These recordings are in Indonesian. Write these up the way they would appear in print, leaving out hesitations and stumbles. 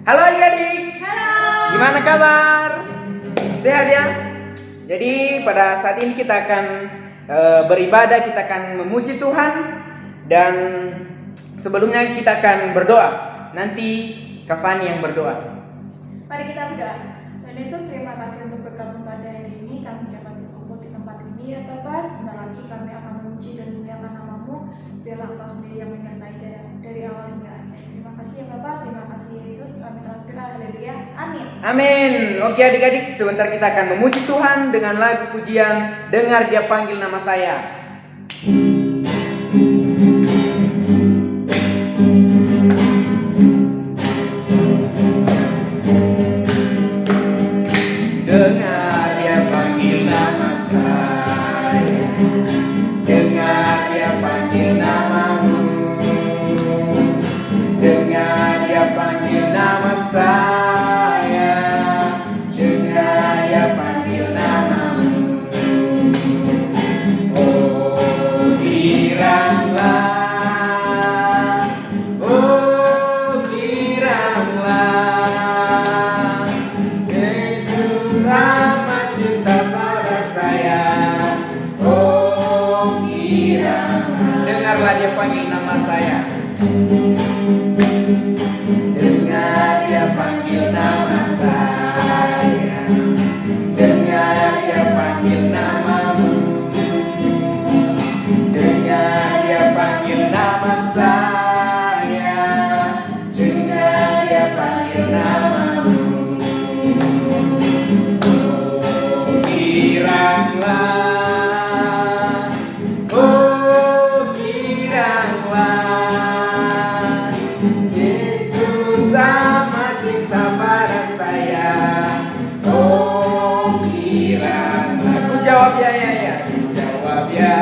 Halo adik-adik, Halo. gimana kabar? Sehat ya? Jadi pada saat ini kita akan beribadah, kita akan memuji Tuhan. Dan sebelumnya kita akan berdoa. Nanti Kavani yang berdoa. Mari kita berdoa. Tuhan Yesus, terima kasih untuk bergabung pada hari ini. Kami dapat berkumpul di tempat ini ya Bapa. Sebentar lagi kami akan memuji dan memuliakan nama-Mu. Biarlah Engkau sendiri yang menyertai dari awal hingga akhir. Terima kasih ya Bapa. Terima kasih Yesus. Kami telah berdoa. Haleluya. Amin. Amin. Oke adik-adik, sebentar kita akan memuji Tuhan dengan lagu pujian Dengar Dia Panggil Nama Saya. Dengar Dia panggil nama saya, dengar Dia panggil namamu, dengar Dia panggil nama saya, dengar Dia panggil namamu. Oh giranglah, oh giranglah, Yesus amat cinta pada saya. Oh giranglah, dengarlah Dia panggil nama saya. Dengar Dia panggil nama saya, dengar Dia panggil namamu, dengar Dia panggil nama saya, dengar Dia panggil namamu. Oh giranglah, oh giranglah, Yesus amat cinta pada saya. Oh giranglah. Aku jawab ya. Ku jawab ya.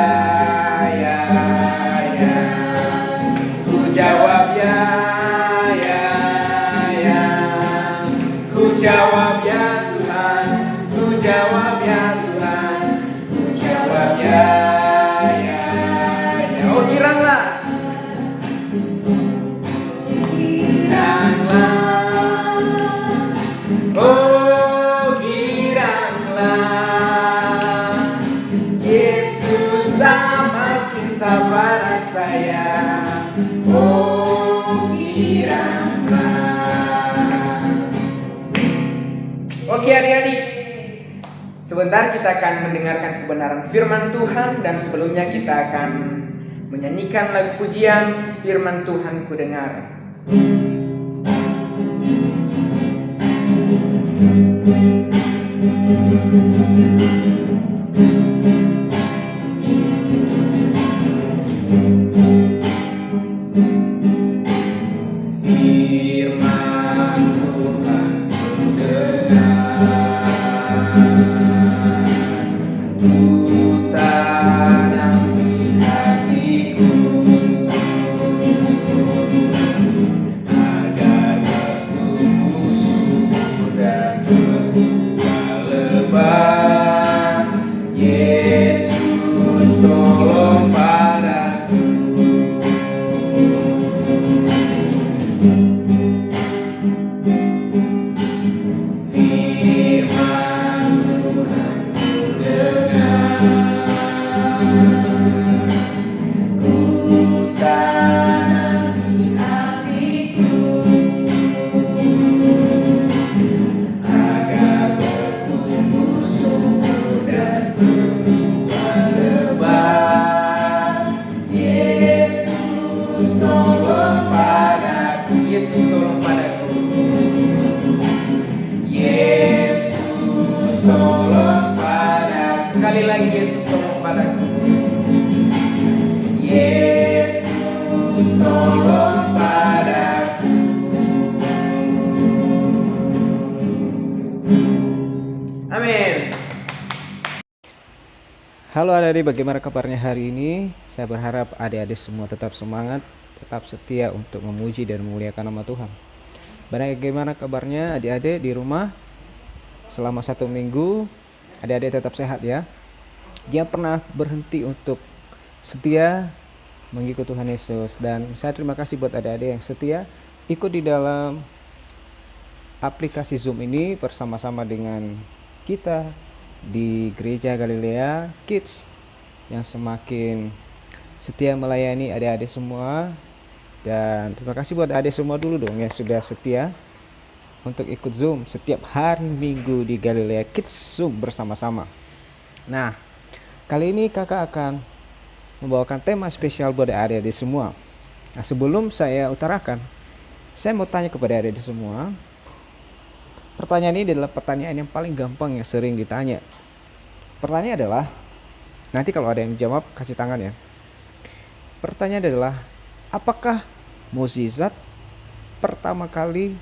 Ku jawab ya. Ku jawab ya Tuhan. Ku jawab ya Tuhan. Ku jawab ya. Oh giranglah. Oh giranglah, Yesus amat cinta pada saya. Oh giranglah. Oke adik-adik, sebentar kita akan mendengarkan kebenaran firman Tuhan. Dan sebelumnya kita akan menyanyikan lagu pujian Firman Tuhan Ku Dengar. Firman Tuhan ku dengar, ku tanam di hatiku, agar bertumbuh subur dan berbuah lebat. Yesus tolong padaku. Firman Tuhan ku dengar, ku tanam di hatiku, agar bertumbuh subur dan berbuah lebat. Yesus tolong padaku. Yesus tolong padaku. Yesus tolong padaku. Sekali lagi, Yesus tolong padaku. Yesus tolong padaku. Amin. Halo adik-adik, bagaimana kabarnya hari ini? Saya berharap adik-adik semua tetap semangat, tetap setia untuk memuji dan memuliakan nama Tuhan. Bagaimana kabarnya adik-adik di rumah? Selama 1 minggu, adik-adik tetap sehat ya. Jangan pernah berhenti untuk setia mengikut Tuhan Yesus. Dan saya terima kasih buat adik-adik yang setia ikut di dalam aplikasi Zoom ini bersama-sama dengan kita di Gereja Galilea Kids yang semakin setia melayani adik-adik semua. Dan terima kasih buat adik semua dulu dong yang sudah setia untuk ikut Zoom setiap hari Minggu di Galilea Kids Zoom bersama-sama. Nah, kali ini kakak akan membawakan tema spesial buat adik-adik semua. Nah, sebelum saya utarakan, saya mau tanya kepada adik-adik semua. Pertanyaan ini adalah pertanyaan yang paling gampang yang sering ditanya. Pertanyaan adalah, nanti kalau ada yang jawab kasih tangan ya. Pertanyaan adalah, apakah mukjizat pertama kali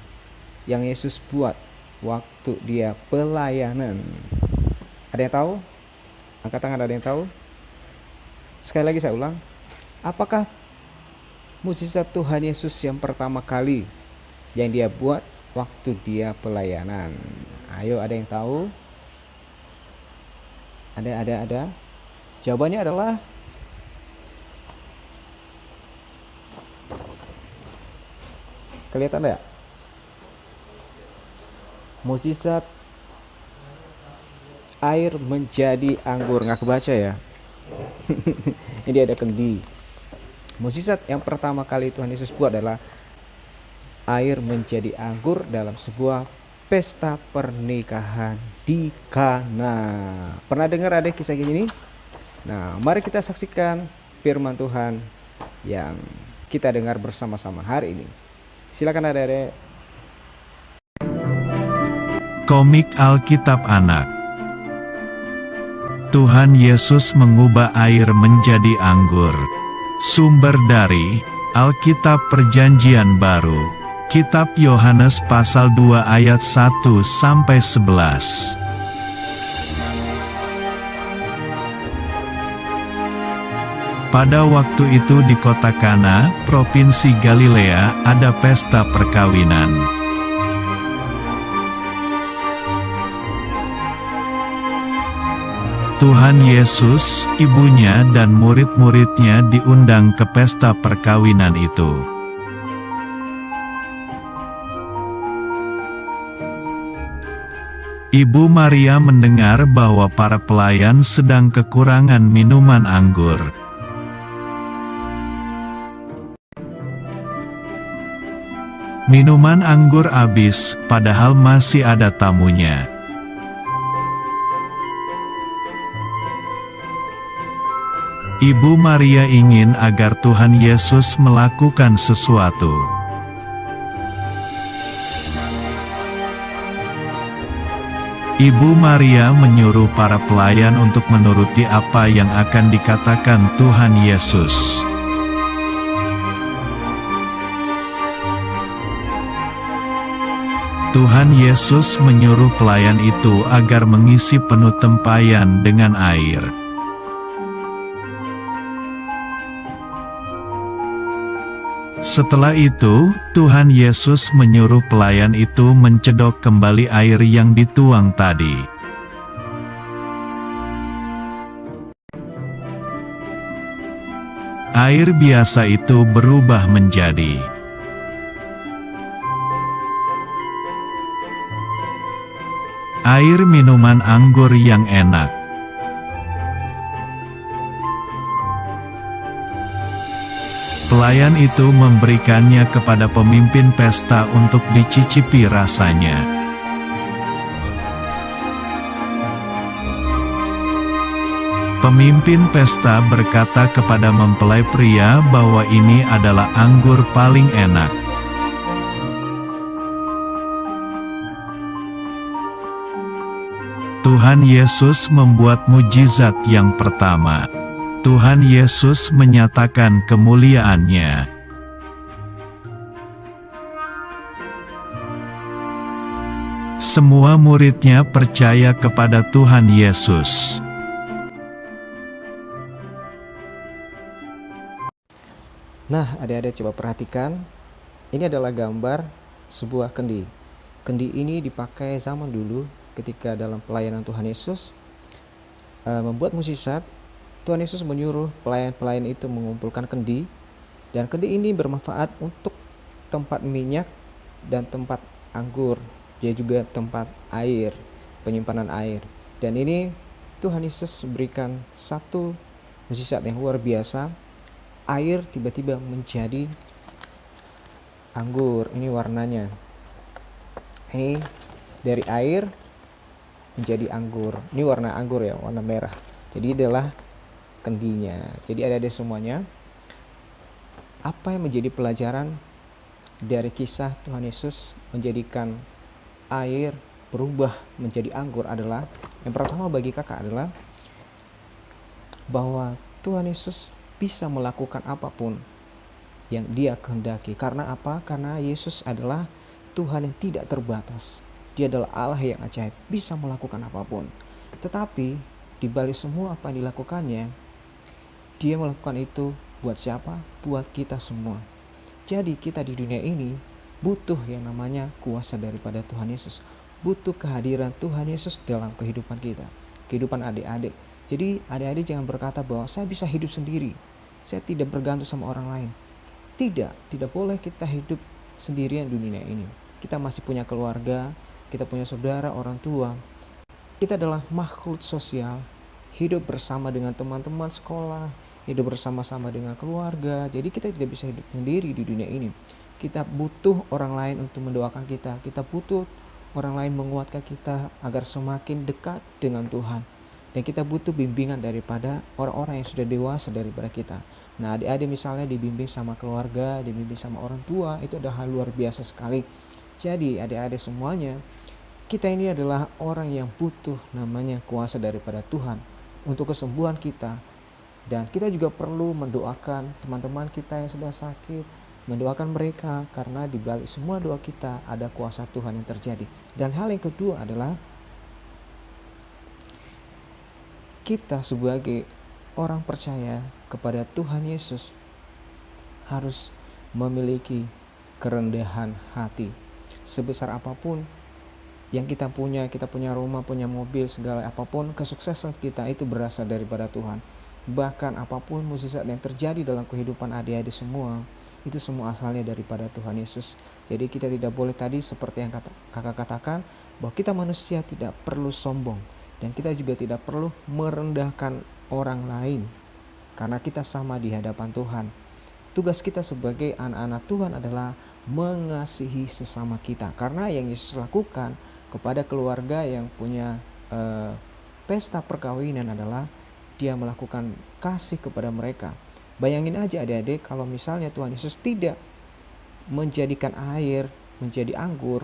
yang Yesus buat waktu dia pelayanan? Ada yang tahu? Angkat tangan, ada yang tahu? Sekali lagi saya ulang, apakah mukjizat Tuhan Yesus yang pertama kali yang dia buat waktu dia pelayanan? Ayo, ada yang tahu? Ada. Jawabannya adalah kelihatan ya? Mukjizat air menjadi anggur. Nggak kebaca ya? Ini ada kendi. Mukjizat yang pertama kali Tuhan Yesus buat adalah air menjadi anggur dalam sebuah pesta pernikahan di Kana. Pernah dengar ada kisah gini? Nah, mari kita saksikan firman Tuhan yang kita dengar bersama-sama hari ini. Silakan adik-adik. Komik Alkitab Anak. Tuhan Yesus mengubah air menjadi anggur. Sumber dari Alkitab Perjanjian Baru, Kitab Yohanes pasal 2 ayat 1-11. Pada waktu itu di kota Kana, provinsi Galilea, ada pesta perkawinan. Tuhan Yesus, ibunya dan murid-muridnya diundang ke pesta perkawinan itu. Ibu Maria mendengar bahwa para pelayan sedang kekurangan minuman anggur. Minuman anggur habis, padahal masih ada tamunya. Ibu Maria ingin agar Tuhan Yesus melakukan sesuatu. Ibu Maria menyuruh para pelayan untuk menuruti apa yang akan dikatakan Tuhan Yesus. Tuhan Yesus menyuruh pelayan itu agar mengisi penuh tempayan dengan air. Setelah itu, Tuhan Yesus menyuruh pelayan itu mencedok kembali air yang dituang tadi. Air biasa itu berubah menjadi air minuman anggur yang enak. Pelayan itu memberikannya kepada pemimpin pesta untuk dicicipi rasanya. Pemimpin pesta berkata kepada mempelai pria bahwa ini adalah anggur paling enak. Tuhan Yesus membuat mukjizat yang pertama. Tuhan Yesus menyatakan kemuliaan-Nya. Semua murid-Nya percaya kepada Tuhan Yesus. Nah, adik-adik coba perhatikan. Ini adalah gambar sebuah kendi. Kendi ini dipakai zaman dulu ketika dalam pelayanan Tuhan Yesus membuat mukjizat. Tuhan Yesus menyuruh pelayan-pelayan itu mengumpulkan kendi, dan kendi ini bermanfaat untuk tempat minyak dan tempat anggur dia juga tempat air, penyimpanan air. Dan ini Tuhan Yesus berikan satu mukjizat yang luar biasa. Air tiba-tiba menjadi anggur. Ini warnanya. Ini dari air menjadi anggur. Ini warna anggur ya, warna merah. Jadi adalah kendinya. Jadi ada semuanya. Apa yang menjadi pelajaran dari kisah Tuhan Yesus menjadikan air berubah menjadi anggur adalah, yang pertama bagi kakak adalah bahwa Tuhan Yesus bisa melakukan apapun yang dia kehendaki. Karena apa? Karena Yesus adalah Tuhan yang tidak terbatas. Dia adalah Allah yang ajaib, bisa melakukan apapun. Tetapi di balik semua apa yang dilakukannya, dia melakukan itu buat siapa? Buat kita semua. Jadi kita di dunia ini butuh yang namanya kuasa daripada Tuhan Yesus. Butuh kehadiran Tuhan Yesus dalam kehidupan kita, kehidupan adik-adik. Jadi adik-adik jangan berkata bahwa saya bisa hidup sendiri, saya tidak bergantung sama orang lain. Tidak boleh kita hidup sendirian di dunia ini. Kita masih punya keluarga, kita punya saudara, orang tua. Kita adalah makhluk sosial, hidup bersama dengan teman-teman sekolah, hidup bersama-sama dengan keluarga. Jadi kita tidak bisa hidup sendiri di dunia ini. Kita butuh orang lain untuk mendoakan kita. Kita butuh orang lain menguatkan kita agar semakin dekat dengan Tuhan. Dan kita butuh bimbingan daripada orang-orang yang sudah dewasa daripada kita. Nah, adik-adik misalnya dibimbing sama keluarga, dibimbing sama orang tua, itu adalah hal luar biasa sekali. Jadi adik-adik semuanya, kita ini adalah orang yang butuh namanya kuasa daripada Tuhan untuk kesembuhan kita. Dan kita juga perlu mendoakan teman-teman kita yang sedang sakit, mendoakan mereka, karena di balik semua doa kita ada kuasa Tuhan yang terjadi. Dan hal yang kedua adalah kita sebagai orang percaya kepada Tuhan Yesus harus memiliki kerendahan hati. Sebesar apapun yang kita punya rumah, punya mobil, segala apapun, kesuksesan kita itu berasal daripada Tuhan. Bahkan apapun mukjizat yang terjadi dalam kehidupan adik-adik semua, itu semua asalnya daripada Tuhan Yesus. Jadi kita tidak boleh tadi seperti yang kakak katakan, bahwa kita manusia tidak perlu sombong. Dan kita juga tidak perlu merendahkan orang lain, karena kita sama di hadapan Tuhan. Tugas kita sebagai anak-anak Tuhan adalah mengasihi sesama kita. Karena yang Yesus lakukan kepada keluarga yang punya pesta perkawinan adalah dia melakukan kasih kepada mereka. Bayangin aja adik-adik, kalau misalnya Tuhan Yesus tidak menjadikan air menjadi anggur,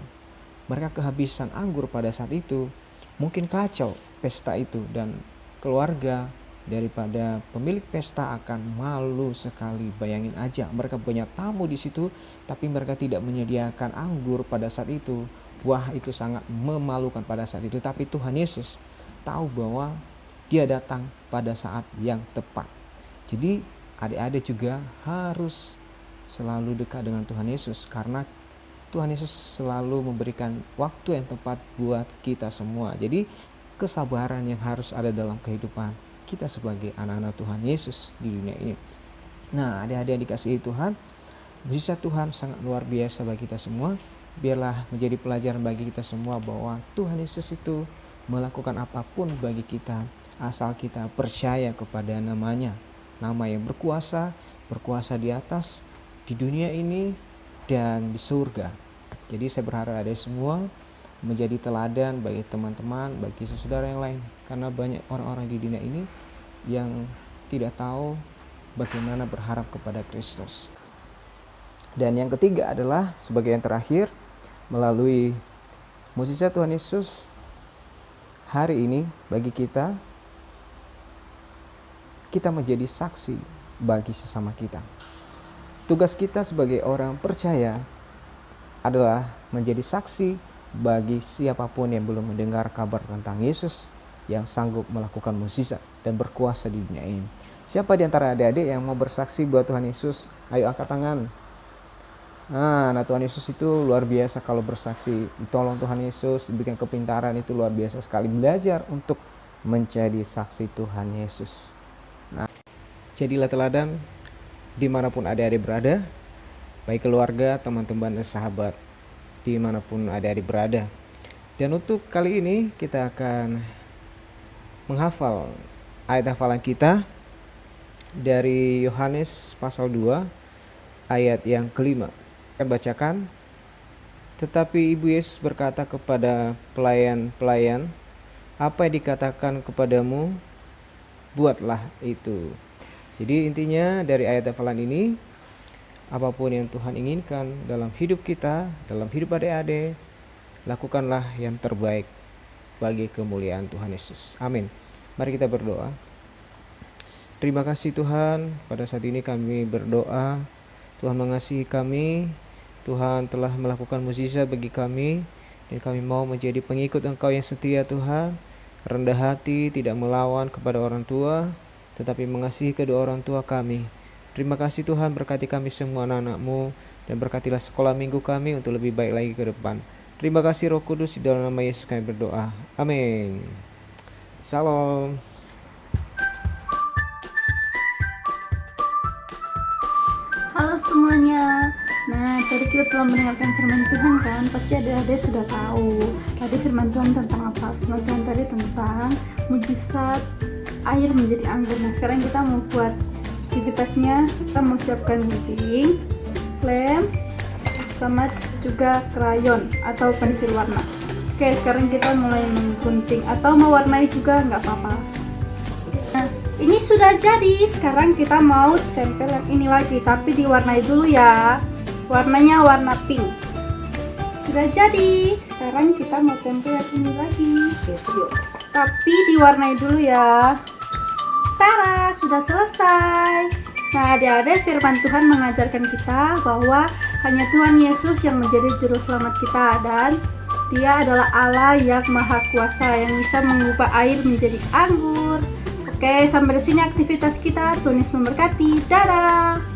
mereka kehabisan anggur pada saat itu, mungkin kacau pesta itu, dan keluarga daripada pemilik pesta akan malu sekali. Bayangin aja, mereka punya tamu di situ, tapi mereka tidak menyediakan anggur pada saat itu. Wah, itu sangat memalukan pada saat itu. Tapi Tuhan Yesus tahu bahwa dia datang pada saat yang tepat. Jadi adik-adik juga harus selalu dekat dengan Tuhan Yesus, karena Tuhan Yesus selalu memberikan waktu yang tepat buat kita semua. Jadi kesabaran yang harus ada dalam kehidupan kita sebagai anak-anak Tuhan Yesus di dunia ini. Nah, adik-adik yang dikasihi Tuhan, mukjizat Tuhan sangat luar biasa bagi kita semua. Biarlah menjadi pelajaran bagi kita semua bahwa Tuhan Yesus itu melakukan apapun bagi kita, asal kita percaya kepada namanya. Nama yang berkuasa di atas, di dunia ini dan di surga. Jadi saya berharap ada semua menjadi teladan bagi teman-teman, bagi saudara yang lain. Karena banyak orang-orang di dunia ini yang tidak tahu bagaimana berharap kepada Kristus. Dan yang ketiga adalah sebagai yang terakhir, melalui mukjizat Tuhan Yesus hari ini bagi kita menjadi saksi bagi sesama kita. Tugas kita sebagai orang percaya adalah menjadi saksi bagi siapapun yang belum mendengar kabar tentang Yesus yang sanggup melakukan mukjizat dan berkuasa di dunia ini. Siapa di antara adik-adik yang mau bersaksi buat Tuhan Yesus? Ayo angkat tangan. Nah, Tuhan Yesus itu luar biasa kalau bersaksi. Tolong Tuhan Yesus, berikan kepintaran, itu luar biasa sekali. Belajar untuk menjadi saksi Tuhan Yesus. Nah, jadilah teladan dimanapun adik-adik berada, baik keluarga, teman-teman, dan sahabat, dimanapun adik-adik berada. Dan untuk kali ini kita akan menghafal ayat hafalan kita dari Yohanes pasal 2 ayat yang kelima. Saya bacakan. Tetapi Ibu Yesus berkata kepada pelayan-pelayan, apa yang dikatakan kepadamu, buatlah itu. Jadi intinya dari ayat hafalan ini, apapun yang Tuhan inginkan dalam hidup kita, dalam hidup adik-adik, lakukanlah yang terbaik bagi kemuliaan Tuhan Yesus. Amin. Mari kita berdoa. Terima kasih Tuhan, pada saat ini kami berdoa, Tuhan mengasihi kami, Tuhan telah melakukan mukjizat bagi kami, dan kami mau menjadi pengikut Engkau yang setia Tuhan, rendah hati, tidak melawan kepada orang tua, tetapi mengasihi kedua orang tua kami. Terima kasih Tuhan, berkati kami semua anak-anak-Mu, dan berkatilah sekolah minggu kami untuk lebih baik lagi ke depan. Terima kasih Roh Kudus, di dalam nama Yesus kami berdoa. Amin. Shalom. Halo semuanya. Nah, tadi kita telah mendengarkan firman Tuhan kan? Pasti adik-adik sudah tahu. Tadi firman Tuhan tentang apa? Firman Tuhan tadi tentang mujizat air menjadi anggur. Nah, sekarang kita mau buat aktivitasnya. Kita mau siapkan gunting, lem, sama juga krayon atau pensil warna. Oke, sekarang kita mulai menggunting atau mewarnai juga nggak apa-apa. Nah, ini sudah jadi. Sekarang kita mau tempel yang ini lagi, tapi diwarnai dulu ya. Warnanya warna pink. Sudah jadi. Sekarang kita mau tempel yang ini lagi. Yuk. Tapi diwarnai dulu ya. Tara, sudah selesai. Nah, adik-adik, firman Tuhan mengajarkan kita bahwa hanya Tuhan Yesus yang menjadi juru selamat kita, dan Dia adalah Allah yang Maha Kuasa yang bisa mengubah air menjadi anggur. Oke, sampai di sini aktivitas kita. Tuhan Yesus memberkati. Dadah.